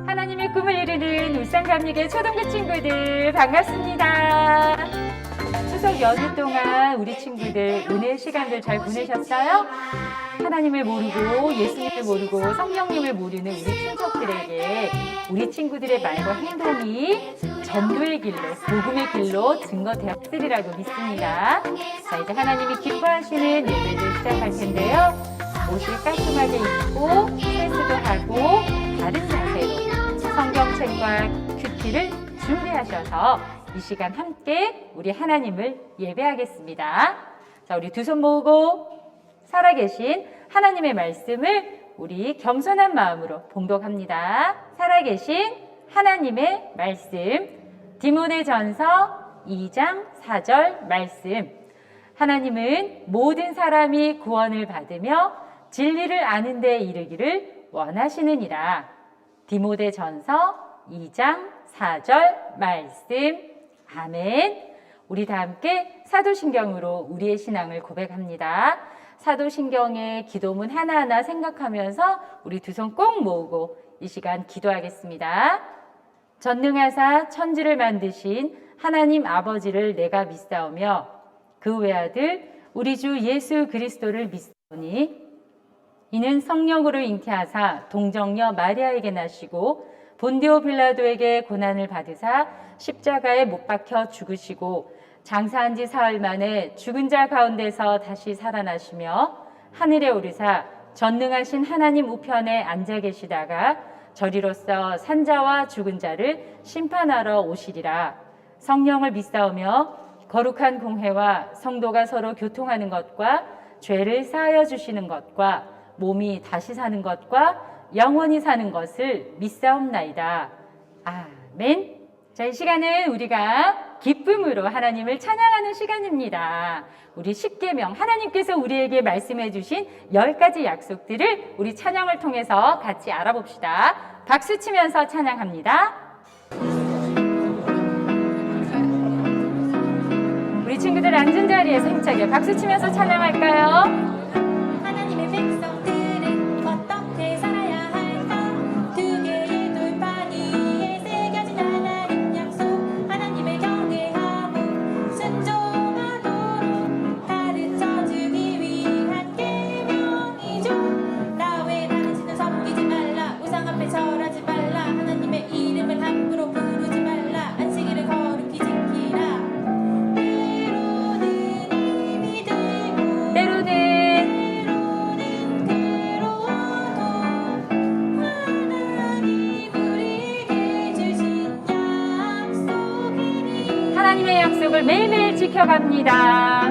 하나님의 꿈을 이루는 울산감리교 초등부 친구들 반갑습니다. 추석 연휴 동안 우리 친구들 은혜의 시간들 잘 보내셨어요? 하나님을 모르고 예수님을 모르고 성령님을 모르는 우리 친척들에게 우리 친구들의 말과 행동이 전도의 길로, 복음의 길로 증거되었으리라고 믿습니다. 자, 이제 하나님이 기뻐하시는 예배를 시작할 텐데요. 옷을 깔끔하게 입고 세수도 하고 바른 자세로 성경책과 큐티를 준비하셔서 이 시간 함께 우리 하나님을 예배하겠습니다. 자, 우리 두 손 모으고 살아계신 하나님의 말씀을 우리 겸손한 마음으로 봉독합니다. 살아계신 하나님의 말씀, 디모데전서 2장 4절 말씀. 하나님은 모든 사람이 구원을 받으며 진리를 아는 데 이르기를 원하시느니라. 디모데전서 2장 4절 말씀. 아멘. 우리 다 함께 사도신경으로 우리의 신앙을 고백합니다. 사도신경의 기도문 하나하나 생각하면서 우리 두 손 꼭 모으고 이 시간 기도하겠습니다. 전능하사 천지를 만드신 하나님 아버지를 내가 믿사오며 그 외아들 우리 주 예수 그리스도를 믿사오니 이는 성령으로 잉태하사 동정녀 마리아에게 나시고 본디오 빌라도에게 고난을 받으사 십자가에 못 박혀 죽으시고 장사한 지 사흘 만에 죽은 자 가운데서 다시 살아나시며 하늘에 오르사 전능하신 하나님 우편에 앉아 계시다가 저리로서 산자와 죽은 자를 심판하러 오시리라. 성령을 믿사오며 거룩한 공회와 성도가 서로 교통하는 것과 죄를 사하여 주시는 것과 몸이 다시 사는 것과 영원히 사는 것을 믿사옵나이다. 아멘. 자, 이 시간은 우리가 기쁨으로 하나님을 찬양하는 시간입니다. 우리 십계명, 하나님께서 우리에게 말씀해 주신 10가지 약속들을 우리 찬양을 통해서 같이 알아봅시다. 박수 치면서 찬양합니다. 우리 친구들 앉은 자리에서 힘차게 박수 치면서 찬양할까요? 하나님의 백성들은 어떻게 살아야 할까? 두 개의 돌판 위에 새겨진 하나님 약속, 하나님을 경외하고 순종하도록 가르쳐주기 위한 계명이죠. 나 외에 다른 신을 섬기지 말라, 우상 앞에 절하지 말라, 하나님의 이름을 함부로 부르지 말라, 안식일을 거룩히 지키라. 하나님의 약속을 매일매일 지켜갑니다.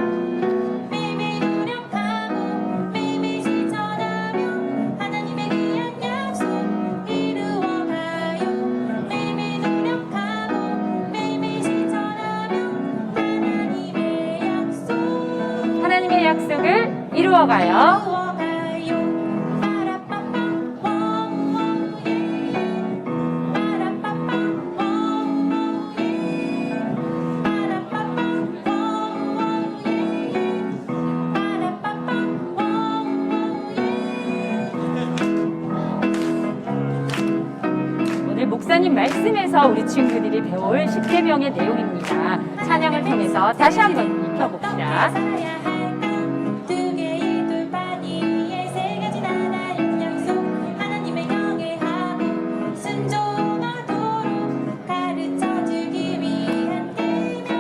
매일매일 노력하고 매일매일 실천하며 하나님의 귀한 약속 이루어가요. 매일매일 노력하고 매일매일 실천하며 하나님의 약속을 이루어가요. 목사님 말씀에서 우리 친구들이 배울 십계명의 내용입니다. 찬양을 통해서 다시 한번 익혀봅시다. 두 개의 돌판 위에 새겨진 하나님 약속, 하나님을 경외하고 순종하도록 가르쳐주기 위한 계명이죠.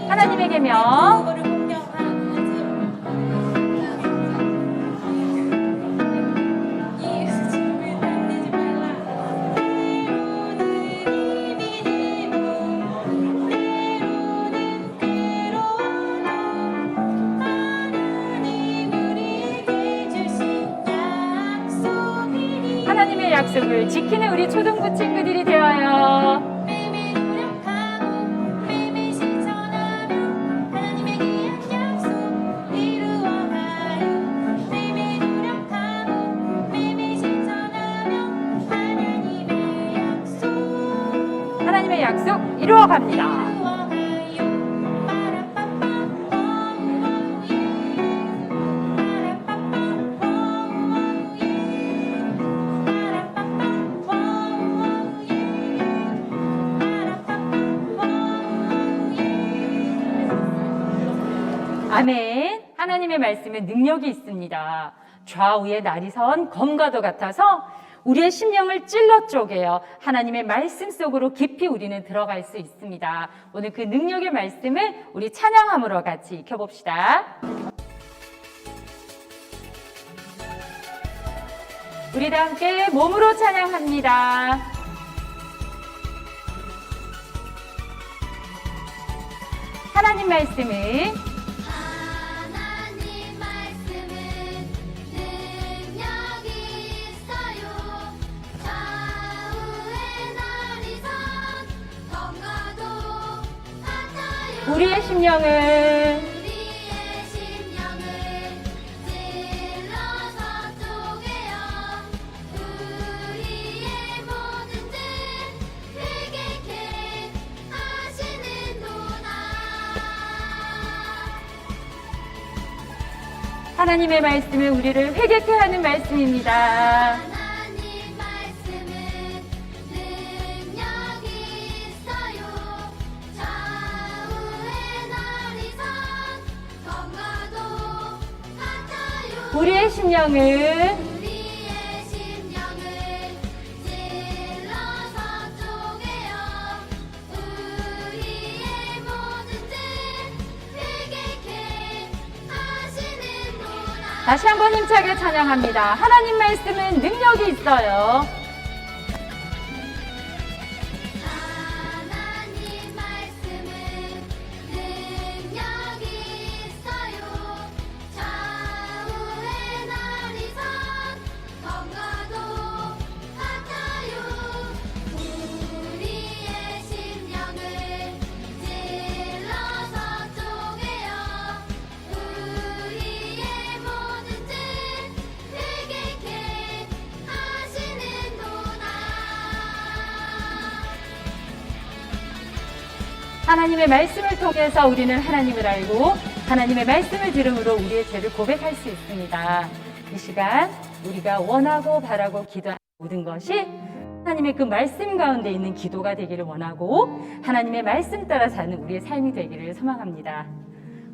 하나님의 계명. 하나님의 약속을 지키는 우리 초등부 친구들이 되어요. 매일매일 노력하고 매일매일 실천하며 하나님의 귀한 약속 이루어가요. 매일매일 노력하고 매일매일 실천하며 하나님의 약속 이루어갑니다. 아멘. 하나님의 말씀에 능력이 있습니다. 좌우에 날이 선 검과도 같아서 우리의 심령을 찔러 쪼개어 하나님의 말씀 속으로 깊이 우리는 들어갈 수 있습니다. 오늘 그 능력의 말씀을 우리 찬양함으로 같이 익혀봅시다. 우리 다 함께 몸으로 찬양합니다. 하나님 말씀은 우리의 심령을 찔러서 쪼개어 우리의 모든 죄 회개케 하시는도다. 하나님의 말씀은 우리를 회개케 하는 말씀입니다. 하나님 말씀은 능력이 있어요. 좌우의 날이 선 검과도 같아요. 우리의 심령을 우리의 심령을 찔러서 쪼개어 우리의 모든 죄 회개케 하시는도다. 다시 한번 힘차게 찬양합니다. 하나님 말씀은 능력이 있어요. 하나님 말씀은 능력이 있어요. 좌우의 날이 선 검과도 같아요. 우리의 심령을 찔러서 쪼개어 우리의 모든 죄 회개케 하시는도다. 하나님의 말씀을 통해서 우리는 하나님을 알고 하나님의 말씀을 들음으로 우리의 죄를 고백할 수 있습니다. 이 시간 우리가 원하고 바라고 기도하는 모든 것이 하나님의 그 말씀 가운데 있는 기도가 되기를 원하고 하나님의 말씀 따라 사는 우리의 삶이 되기를 소망합니다.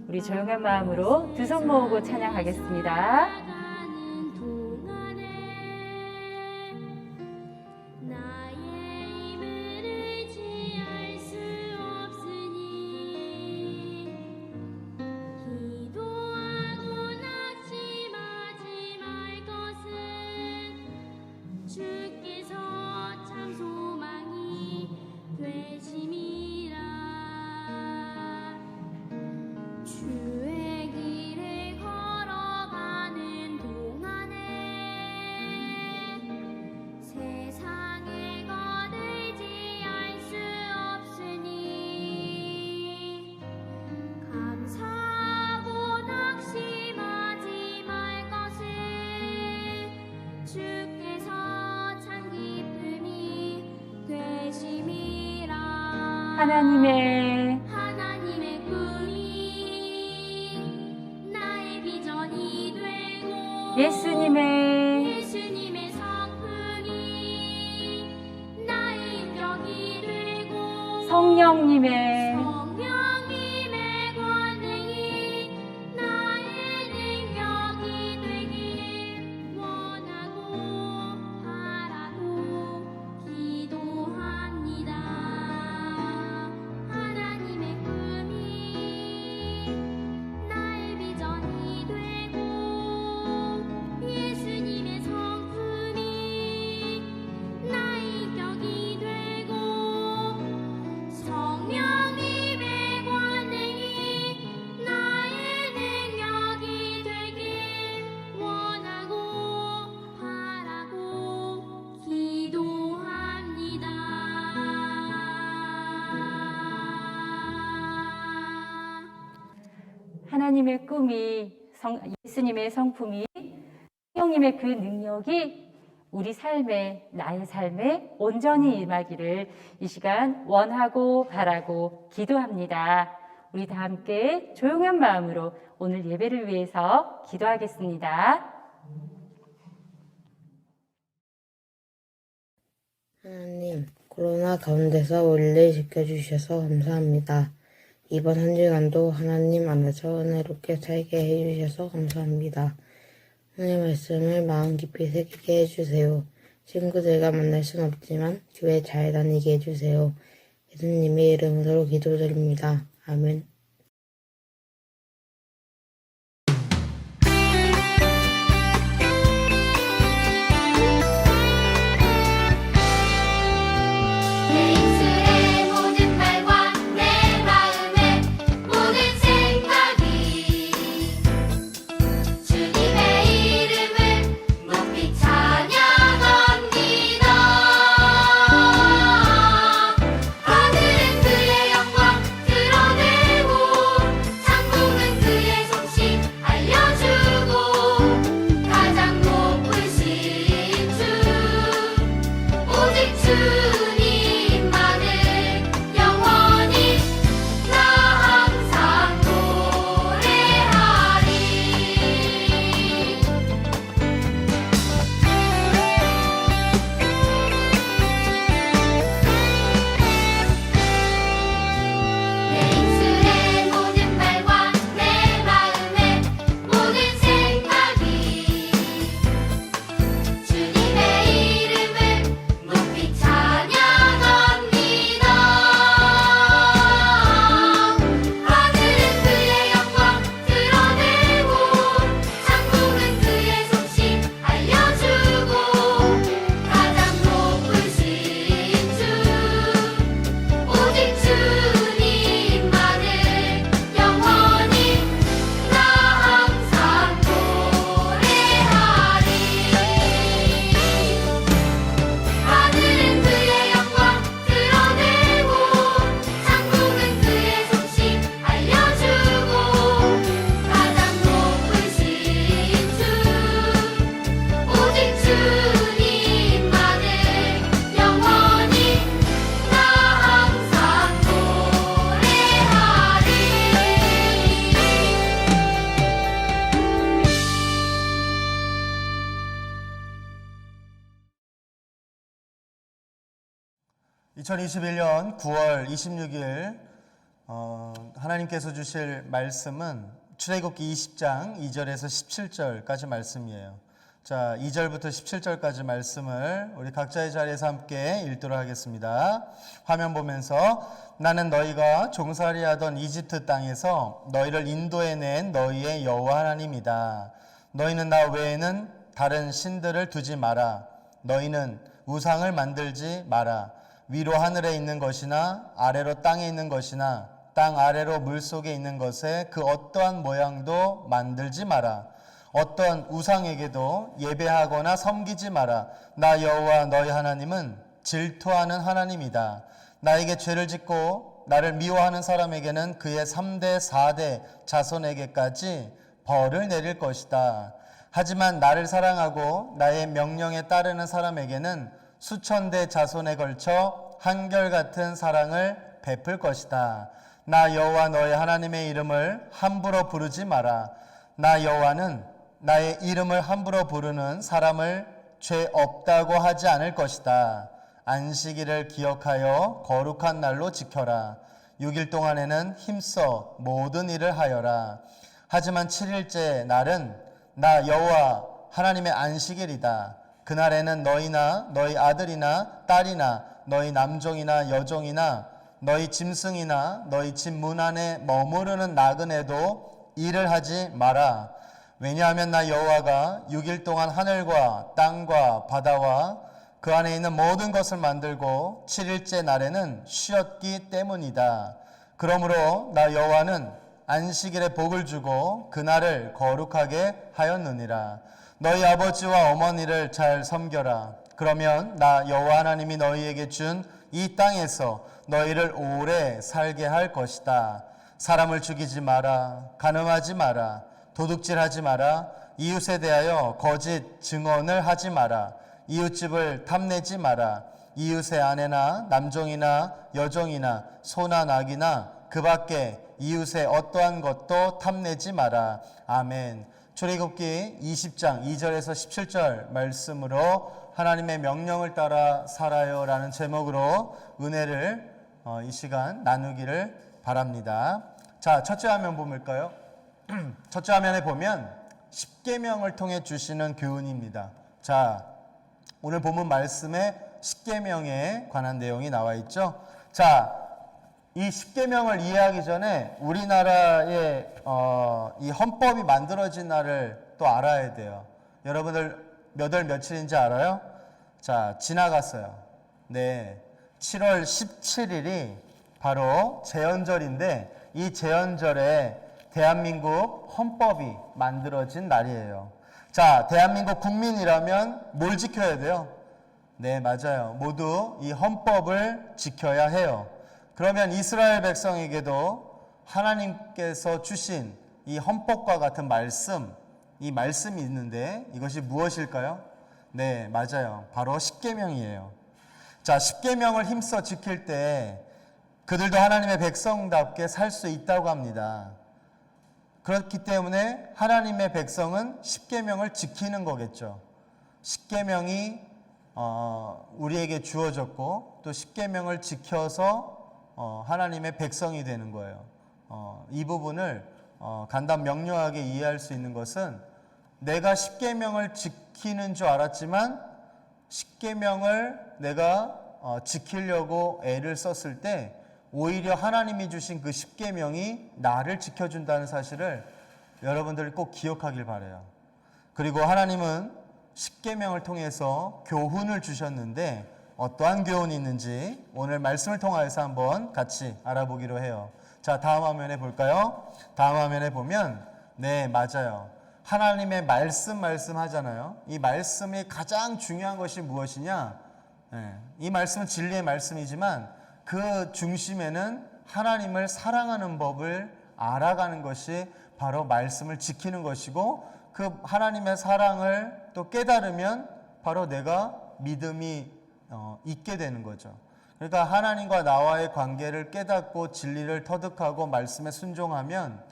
우리 조용한 마음으로 두 손 모으고 찬양하겠습니다. 나가는 동안에 나의 힘을 의지할 수 없으니 기도하고 낙심하지 말 것은 주께서 참 소망이 되심이라. 주의 길을 걸어가는 동안에 세상에 거들지 알 수 없으니 감사하고 낙심하지 말 것은 주께서 참 기쁨이 되심이라. 하나님의 꿈이 나의 비전이 되고 예수님의 성품이 나의 인격이 되고 성령님의 성령님의 권능이 나의 능력이 되길 원하고 바라고 기도합니다. 하나님의 꿈이 나의 비전이 되고 예수님의 성품이 나의 인격이 되고 성령님의 권능이 나의 능력이 되길 원하고 바라고 기도합니다. 하나님의 꿈이 예수님의 성품이 성령님의 그 능력이 우리 삶에 나의 삶에 온전히 임하기를 이 시간 원하고 바라고 기도합니다. 우리 다 함께 조용한 마음으로 오늘 예배를 위해서 기도하겠습니다. 하나님, 코로나 가운데서 우리를 지켜주셔서 감사합니다. 이번 한 주간도 하나님 안에서 은혜롭게 살게 해주셔서 감사합니다. 하나님 말씀을 마음 깊이 새기게 해주세요. 친구들과 만날 순 없지만 교회 잘 다니게 해주세요. 예수님의 이름으로 기도드립니다. 아멘. 내 입술의 모든 말과 내 마음의 모든 생각이 주님의 이름을 높이 찬양합니다. 하늘은 그의 영광 드러내고 창공은 그의 솜씨 알려주고 가장 높으신 주 오직 주님만을 영원히 나 항상 노래하리. 내 입술의 모든 말과 내 마음의 모든 생각이 주님의 이름을 높이 찬양합니다. 하늘은 그의 영광 드러내고 창공은 그의 솜씨 알려주고 가장 높으신 주 오직 주님만을 영원히 나 항상 노래하리. 하늘은 그의 영광 드러내고 창공은 그의 솜씨 알려주고 가장 높으신 주 오직 주님만을 영원히 나 항상 노래하리. 2021년 9월 26일 하나님께서 주실 말씀은 출애굽기 20장 2절에서 17절까지 말씀이에요. 자, 2절부터 17절까지 말씀을 우리 각자의 자리에서 함께 읽도록 하겠습니다. 화면 보면서 나는 너희가 종살이하던 이집트 땅에서 너희를 인도해낸 너희의 여호와 하나님이다. 너희는 나 외에는 다른 신들을 두지 마라. 너희는 우상을 만들지 마라. 위로 하늘에 있는 것이나 아래로 땅에 있는 것이나 땅 아래로 물속에 있는 것에 그 어떠한 모양도 만들지 마라. 어떤 우상에게도 예배하거나 섬기지 마라. 나 여호와 너희 하나님은 질투하는 하나님이다. 나에게 죄를 짓고 나를 미워하는 사람에게는 그의 3대 4대 자손에게까지 벌을 내릴 것이다. 하지만 나를 사랑하고 나의 명령에 따르는 사람에게는 수천 대 자손에 걸쳐 한결같은 사랑을 베풀 것이다. 나 여호와 너희 하나님의 이름을 함부로 부르지 마라. 나 여호와는 나의 이름을 함부로 부르는 사람을 죄 없다고 하지 않을 것이다. 안식일을 기억하여 거룩한 날로 지켜라. 6일 동안에는 힘써 모든 일을 하여라. 하지만 7일째 날은 나 여호와 하나님의 안식일이다. 그날에는 너희나 너희 아들이나 딸이나 너희 남종이나 여종이나 너희 짐승이나 너희 집 문 안에 머무르는 나그네도 일을 하지 마라. 왜냐하면 나 여호와가 6일 동안 하늘과 땅과 바다와 그 안에 있는 모든 것을 만들고 7일째 날에는 쉬었기 때문이다. 그러므로 나 여호와는 안식일에 복을 주고 그날을 거룩하게 하였느니라. 너희 아버지와 어머니를 잘 섬겨라. 그러면 나 여호와 하나님이 너희에게 준 이 땅에서 너희를 오래 살게 할 것이다. 사람을 죽이지 마라. 간음하지 마라. 도둑질하지 마라. 이웃에 대하여 거짓 증언을 하지 마라. 이웃집을 탐내지 마라. 이웃의 아내나 남종이나 여종이나 소나 낙이나 그 밖에 이웃의 어떠한 것도 탐내지 마라. 아멘. 출애굽기 20장 2절에서 17절 말씀으로 하나님의 명령을 따라 살아요 라는 제목으로 은혜를 이 시간 나누기를 바랍니다. 자, 첫째 화면 보실까요? 첫째 화면에 보면 십계명을 통해 주시는 교훈입니다. 자, 오늘 본문 말씀에 십계명에 관한 내용이 나와 있죠. 자, 이 십계명을 이해하기 전에 우리나라의 이 헌법이 만들어진 날을 또 알아야 돼요. 여러분들 몇 월 며칠인지 알아요? 자, 지나갔어요. 네, 7월 17일이 바로 제헌절인데 이 제헌절에 대한민국 헌법이 만들어진 날이에요. 자, 대한민국 국민이라면 뭘 지켜야 돼요? 네, 맞아요. 모두 이 헌법을 지켜야 해요. 그러면 이스라엘 백성에게도 하나님께서 주신 이 헌법과 같은 말씀, 이 말씀이 있는데 이것이 무엇일까요? 네, 맞아요. 바로 십계명이에요. 자, 십계명을 힘써 지킬 때 그들도 하나님의 백성답게 살 수 있다고 합니다. 그렇기 때문에 하나님의 백성은 십계명을 지키는 거겠죠. 십계명이 우리에게 주어졌고 또 십계명을 지켜서 하나님의 백성이 되는 거예요. 이 부분을 간단 명료하게 이해할 수 있는 것은 내가 십계명을 지키는 줄 알았지만 십계명을 내가 지키려고 애를 썼을 때 오히려 하나님이 주신 그 십계명이 나를 지켜준다는 사실을 여러분들 꼭 기억하길 바라요. 그리고 하나님은 십계명을 통해서 교훈을 주셨는데 어떠한 교훈이 있는지 오늘 말씀을 통하여서 한번 같이 알아보기로 해요. 자, 다음 화면에 볼까요? 다음 화면에 보면 네, 맞아요. 하나님의 말씀 하잖아요. 이 말씀이 가장 중요한 것이 무엇이냐? 네, 이 말씀은 진리의 말씀이지만 그 중심에는 하나님을 사랑하는 법을 알아가는 것이 바로 말씀을 지키는 것이고 그 하나님의 사랑을 또 깨달으면 바로 내가 믿음이 있게 되는 거죠. 그러니까 하나님과 나와의 관계를 깨닫고 진리를 터득하고 말씀에 순종하면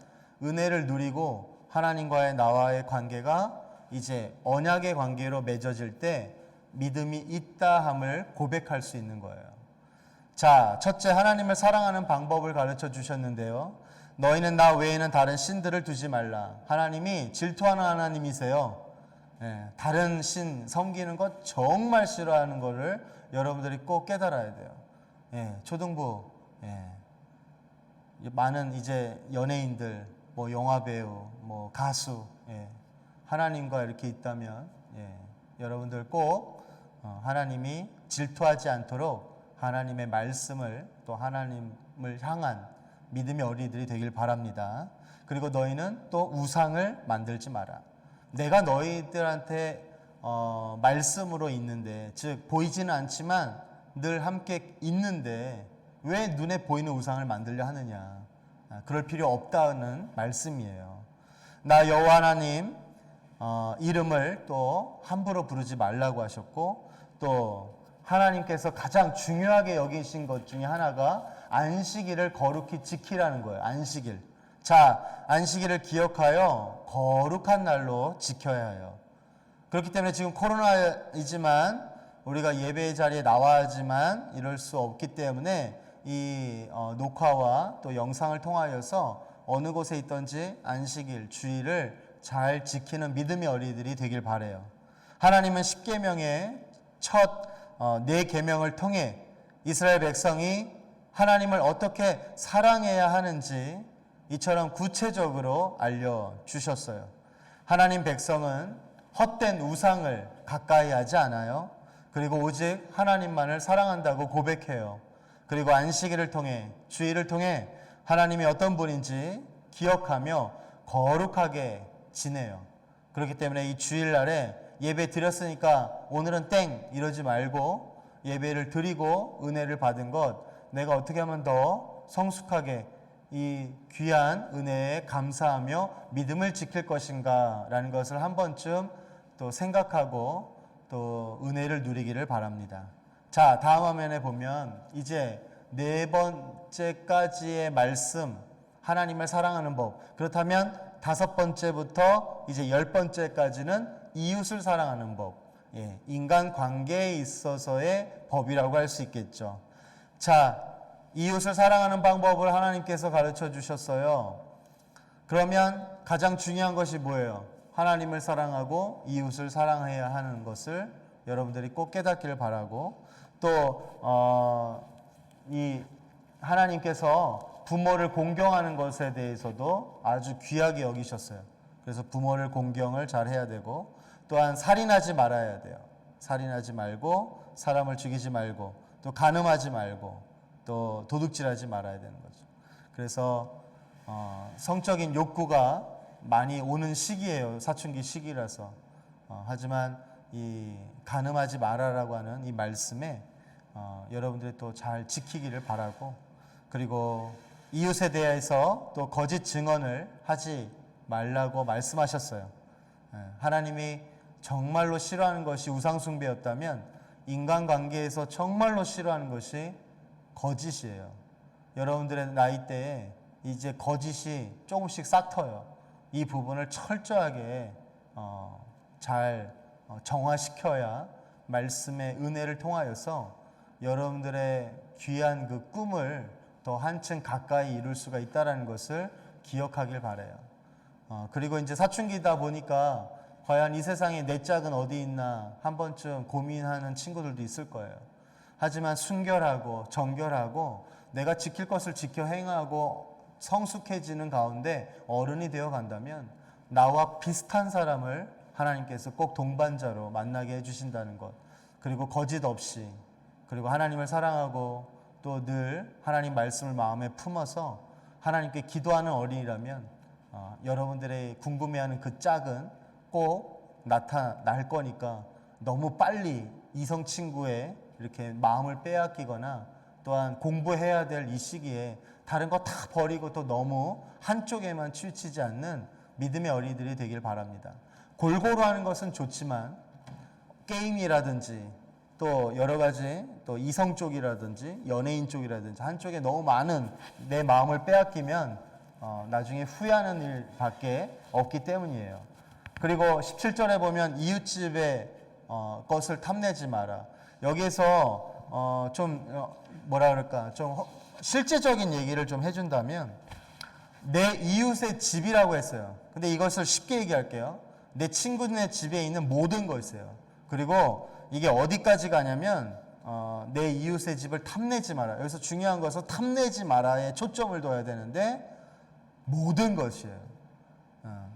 은혜를 누리고 하나님과의 나와의 관계가 이제 언약의 관계로 맺어질 때 믿음이 있다함을 고백할 수 있는 거예요. 자, 첫째, 하나님을 사랑하는 방법을 가르쳐 주셨는데요. 너희는 나 외에는 다른 신들을 두지 말라. 하나님이 질투하는 하나님이세요. 다른 신 섬기는 것 정말 싫어하는 거를 여러분들이 꼭 깨달아야 돼요. 초등부, 많은 이제 연예인들, 뭐 영화배우, 뭐 가수, 하나님과 이렇게 있다면 여러분들 꼭 하나님이 질투하지 않도록 하나님의 말씀을 또 하나님을 향한 믿음의 어린이들이 되길 바랍니다. 그리고 너희는 또 우상을 만들지 마라. 내가 너희들한테 말씀으로 있는데, 즉 보이지는 않지만 늘 함께 있는데 왜 눈에 보이는 우상을 만들려 하느냐? 그럴 필요 없다는 말씀이에요. 나 여호와 하나님 이름을 또 함부로 부르지 말라고 하셨고, 또 하나님께서 가장 중요하게 여기신 것 중에 하나가 안식일을 거룩히 지키라는 거예요. 안식일. 자, 안식일을 기억하여 거룩한 날로 지켜야 해요. 그렇기 때문에 지금 코로나이지만 우리가 예배의 자리에 나와야지만 이럴 수 없기 때문에 이 녹화와 또 영상을 통하여서 어느 곳에 있든지 안식일, 주일을 잘 지키는 믿음의 어린이들이 되길 바라요. 하나님은 십계명의 첫 네 계명을 통해 이스라엘 백성이 하나님을 어떻게 사랑해야 하는지 이처럼 구체적으로 알려주셨어요. 하나님 백성은 헛된 우상을 가까이 하지 않아요. 그리고 오직 하나님만을 사랑한다고 고백해요. 그리고 안식일을 통해, 주일을 통해 하나님이 어떤 분인지 기억하며 거룩하게 지내요. 그렇기 때문에 이 주일날에 예배 드렸으니까 오늘은 땡 이러지 말고 예배를 드리고 은혜를 받은 것, 내가 어떻게 하면 더 성숙하게 이 귀한 은혜에 감사하며 믿음을 지킬 것인가 라는 것을 한 번쯤 또 생각하고 또 은혜를 누리기를 바랍니다. 자, 다음 화면에 보면 이제 네 번째까지의 말씀, 하나님을 사랑하는 법. 그렇다면 다섯 번째부터 이제 10번째까지는 이웃을 사랑하는 법. 인간 관계에 있어서의 법이라고 할 수 있겠죠. 자, 이웃을 사랑하는 방법을 하나님께서 가르쳐 주셨어요. 그러면 가장 중요한 것이 뭐예요? 하나님을 사랑하고 이웃을 사랑해야 하는 것을 여러분들이 꼭 깨닫기를 바라고, 또 이 하나님께서 부모를 공경하는 것에 대해서도 아주 귀하게 여기셨어요. 그래서 부모를 공경을 잘 해야 되고, 또한 살인하지 말아야 돼요. 살인하지 말고, 사람을 죽이지 말고, 또 간음하지 말고, 또 도둑질하지 말아야 되는 거죠. 그래서 성적인 욕구가 많이 오는 시기예요. 사춘기 시기라서. 하지만 이 간음하지 말아라고 하는 이 말씀에 여러분들이 또 잘 지키기를 바라고, 그리고 이웃에 대해서 또 거짓 증언을 하지 말라고 말씀하셨어요. 하나님이 정말로 싫어하는 것이 우상숭배였다면 인간관계에서 정말로 싫어하는 것이 거짓이에요. 여러분들의 나이대에 이제 거짓이 조금씩 싹터요. 이 부분을 철저하게 잘 정화시켜야 말씀의 은혜를 통하여서 여러분들의 귀한 그 꿈을 더 한층 가까이 이룰 수가 있다는 것을 기억하길 바라요. 그리고 이제 사춘기다 보니까 과연 이 세상에 내 짝은 어디 있나 한 번쯤 고민하는 친구들도 있을 거예요. 하지만 순결하고 정결하고 내가 지킬 것을 지켜 행하고 성숙해지는 가운데 어른이 되어 간다면 나와 비슷한 사람을 하나님께서 꼭 동반자로 만나게 해주신다는 것, 그리고 거짓 없이, 그리고 하나님을 사랑하고 또 늘 하나님 말씀을 마음에 품어서 하나님께 기도하는 어린이라면 여러분들의 궁금해하는 그 짝은 꼭 나타날 거니까 너무 빨리 이성 친구의 이렇게 마음을 빼앗기거나, 또한 공부해야 될 이 시기에 다른 거 다 버리고 또 너무 한쪽에만 치우치지 않는 믿음의 어린이들이 되길 바랍니다. 골고루 하는 것은 좋지만 게임이라든지 또 여러 가지 또 이성 쪽이라든지 연예인 쪽이라든지 한쪽에 너무 많은 내 마음을 빼앗기면 나중에 후회하는 일밖에 없기 때문이에요. 그리고 17절에 보면 이웃집의 것을 탐내지 마라. 여기에서 좀 뭐라 그럴까, 좀 실제적인 얘기를 좀 해준다면, 내 이웃의 집이라고 했어요. 근데 이것을 쉽게 얘기할게요. 내 친구네 집에 있는 모든 것이에요. 그리고 이게 어디까지 가냐면 내 이웃의 집을 탐내지 마라. 여기서 중요한 것은 탐내지 마라에 초점을 둬야 되는데 모든 것이에요.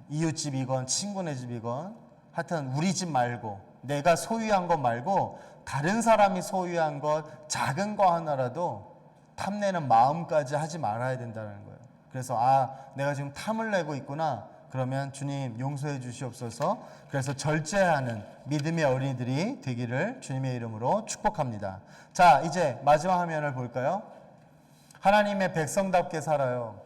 이웃집이건 친구네 집이건 하여튼 우리 집 말고, 내가 소유한 것 말고 다른 사람이 소유한 것 작은 거 하나라도 탐내는 마음까지 하지 말아야 된다는 거예요. 그래서 내가 지금 탐을 내고 있구나. 그러면 주님 용서해 주시옵소서. 그래서 절제하는 믿음의 어린이들이 되기를 주님의 이름으로 축복합니다. 자, 이제 마지막 화면을 볼까요? 하나님의 백성답게 살아요.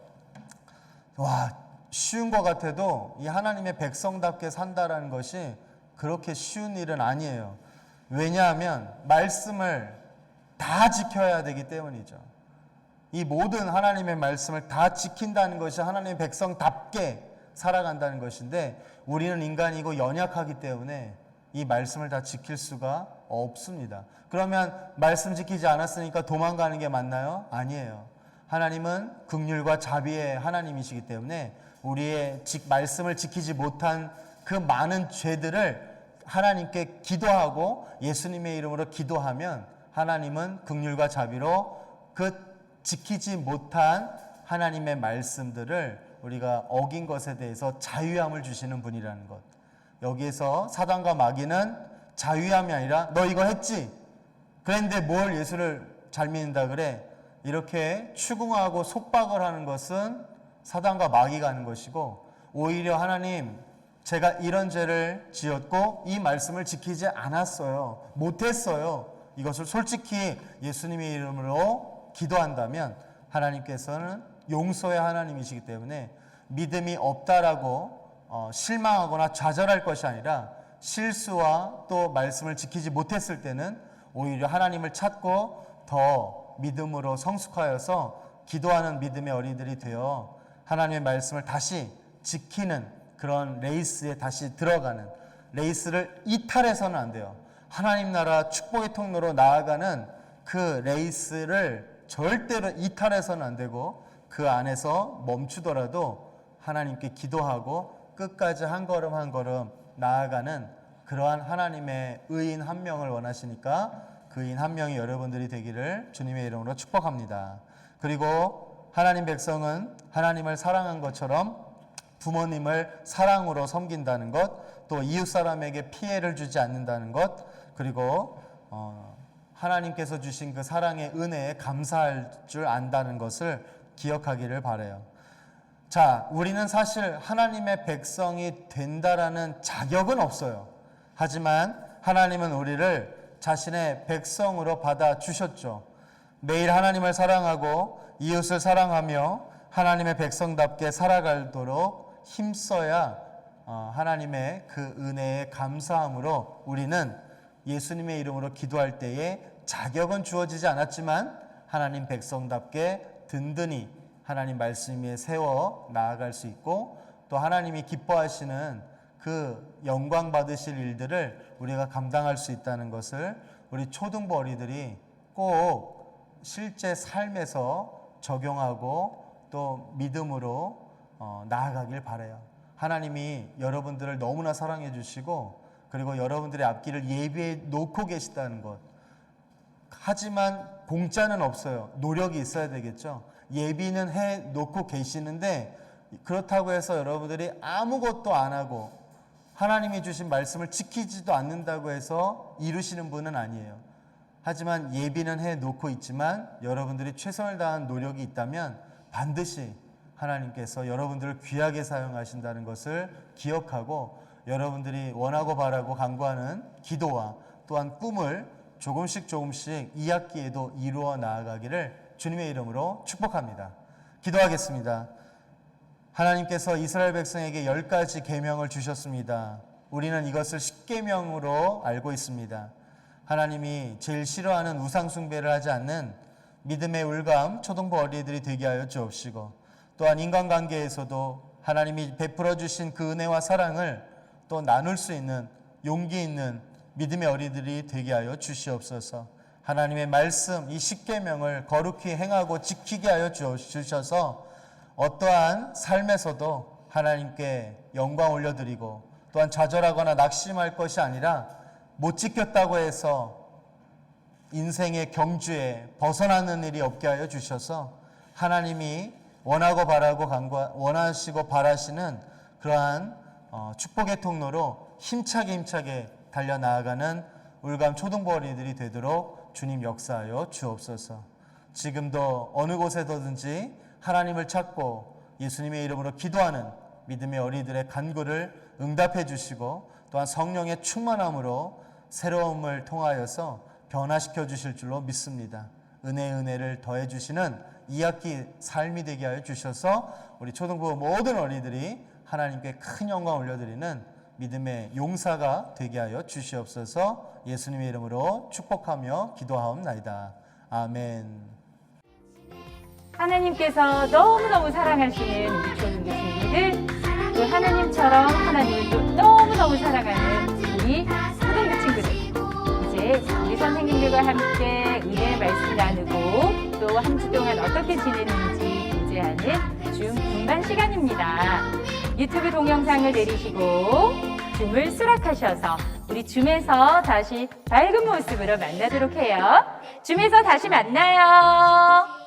와, 쉬운 것 같아도 이 하나님의 백성답게 산다라는 것이 그렇게 쉬운 일은 아니에요. 왜냐하면 말씀을 다 지켜야 되기 때문이죠. 이 모든 하나님의 말씀을 다 지킨다는 것이 하나님의 백성답게 살아간다는 것인데, 우리는 인간이고 연약하기 때문에 이 말씀을 다 지킬 수가 없습니다. 그러면 말씀 지키지 않았으니까 도망가는 게 맞나요? 아니에요. 하나님은 긍휼과 자비의 하나님이시기 때문에 우리의 말씀을 지키지 못한 그 많은 죄들을 하나님께 기도하고 예수님의 이름으로 기도하면 하나님은 긍휼과 자비로 그 지키지 못한 하나님의 말씀들을 우리가 어긴 것에 대해서 자유함을 주시는 분이라는 것. 여기에서 사단과 마귀는 자유함이 아니라 너 이거 했지? 그런데 뭘 예수를 잘 믿는다 그래? 이렇게 추궁하고 속박을 하는 것은 사단과 마귀가 하는 것이고, 오히려 하나님, 제가 이런 죄를 지었고 이 말씀을 지키지 않았어요. 못했어요. 이것을 솔직히 예수님의 이름으로 기도한다면 하나님께서는 용서의 하나님이시기 때문에 믿음이 없다라고 실망하거나 좌절할 것이 아니라, 실수와 또 말씀을 지키지 못했을 때는 오히려 하나님을 찾고 더 믿음으로 성숙하여서 기도하는 믿음의 어린이들이 되어 하나님의 말씀을 다시 지키는 그런 레이스에 다시 들어가는, 레이스를 이탈해서는 안 돼요. 하나님 나라 축복의 통로로 나아가는 그 레이스를 절대로 이탈해서는 안 되고 그 안에서 멈추더라도 하나님께 기도하고 끝까지 한 걸음 한 걸음 나아가는 그러한 하나님의 의인 한 명을 원하시니까 그 의인 한 명이 여러분들이 되기를 주님의 이름으로 축복합니다. 그리고 하나님 백성은 하나님을 사랑한 것처럼 부모님을 사랑으로 섬긴다는 것, 또 이웃 사람에게 피해를 주지 않는다는 것, 그리고 하나님께서 주신 그 사랑의 은혜에 감사할 줄 안다는 것을 기억하기를 바라요. 자, 우리는 사실 하나님의 백성이 된다라는 자격은 없어요. 하지만 하나님은 우리를 자신의 백성으로 받아 주셨죠. 매일 하나님을 사랑하고 이웃을 사랑하며 하나님의 백성답게 살아가도록 힘써야 하나님의 그 은혜에 감사함으로 우리는 예수님의 이름으로 기도할 때에 자격은 주어지지 않았지만 하나님 백성답게 든든히 하나님 말씀 위에 세워 나아갈 수 있고, 또 하나님이 기뻐하시는 그 영광 받으실 일들을 우리가 감당할 수 있다는 것을 우리 초등부 어린이들이 꼭 실제 삶에서 적용하고 또 믿음으로 나아가길 바라요. 하나님이 여러분들을 너무나 사랑해 주시고 그리고 여러분들의 앞길을 예비해 놓고 계시다는 것. 하지만 공짜는 없어요. 노력이 있어야 되겠죠. 예비는 해 놓고 계시는데 그렇다고 해서 여러분들이 아무것도 안 하고 하나님이 주신 말씀을 지키지도 않는다고 해서 이루시는 분은 아니에요. 하지만 예비는 해 놓고 있지만 여러분들이 최선을 다한 노력이 있다면 반드시 하나님께서 여러분들을 귀하게 사용하신다는 것을 기억하고 여러분들이 원하고 바라고 간구하는 기도와 또한 꿈을 조금씩 2학기에도 이루어 나아가기를 주님의 이름으로 축복합니다. 기도하겠습니다. 하나님께서 이스라엘 백성에게 10가지 계명을 주셨습니다. 우리는 이것을 10계명으로 알고 있습니다. 하나님이 제일 싫어하는 우상 숭배를 하지 않는 믿음의 울감 초등부 어린이들이 되게 하여 주옵시고, 또한 인간관계에서도 하나님이 베풀어 주신 그 은혜와 사랑을 또 나눌 수 있는 용기 있는 믿음의 어린이들이 되게 하여 주시옵소서. 하나님의 말씀 이 10계명을 거룩히 행하고 지키게 하여 주셔서 어떠한 삶에서도 하나님께 영광 올려드리고, 또한 좌절하거나 낙심할 것이 아니라 못 지켰다고 해서 인생의 경주에 벗어나는 일이 없게 하여 주셔서 하나님이 원하고 바라고 원하시고 바라시는 그러한 축복의 통로로 힘차게 달려나아가는 울감 초등부 어린이들이 되도록 주님 역사하여 주옵소서. 지금도 어느 곳에서든지 하나님을 찾고 예수님의 이름으로 기도하는 믿음의 어린이들의 간구를 응답해 주시고, 또한 성령의 충만함으로 새로움을 통하여서 변화시켜 주실 줄로 믿습니다. 은혜를 더해 주시는 2학기 삶이 되게 하여 주셔서 우리 초등부 모든 어린이들이 하나님께 큰 영광 올려드리는 믿음의 용사가 되게 하여 주시옵소서. 예수님의 이름으로 축복하며 기도하옵나이다. 아멘. 하나님께서 너무너무 사랑하시는 우리 초등부 친구들, 또 하나님처럼 하나님을 또 너무너무 사랑하는 우리 초등부 친구들, 이제 우리 선생님들과 함께 은혜의 말씀 나누고 또 한 주 동안 어떻게 지냈는지 교제하는 줌 분반 시간입니다. 유튜브 동영상을 내리시고 줌을 수락하셔서 우리 줌에서 다시 밝은 모습으로 만나도록 해요. 줌에서 다시 만나요.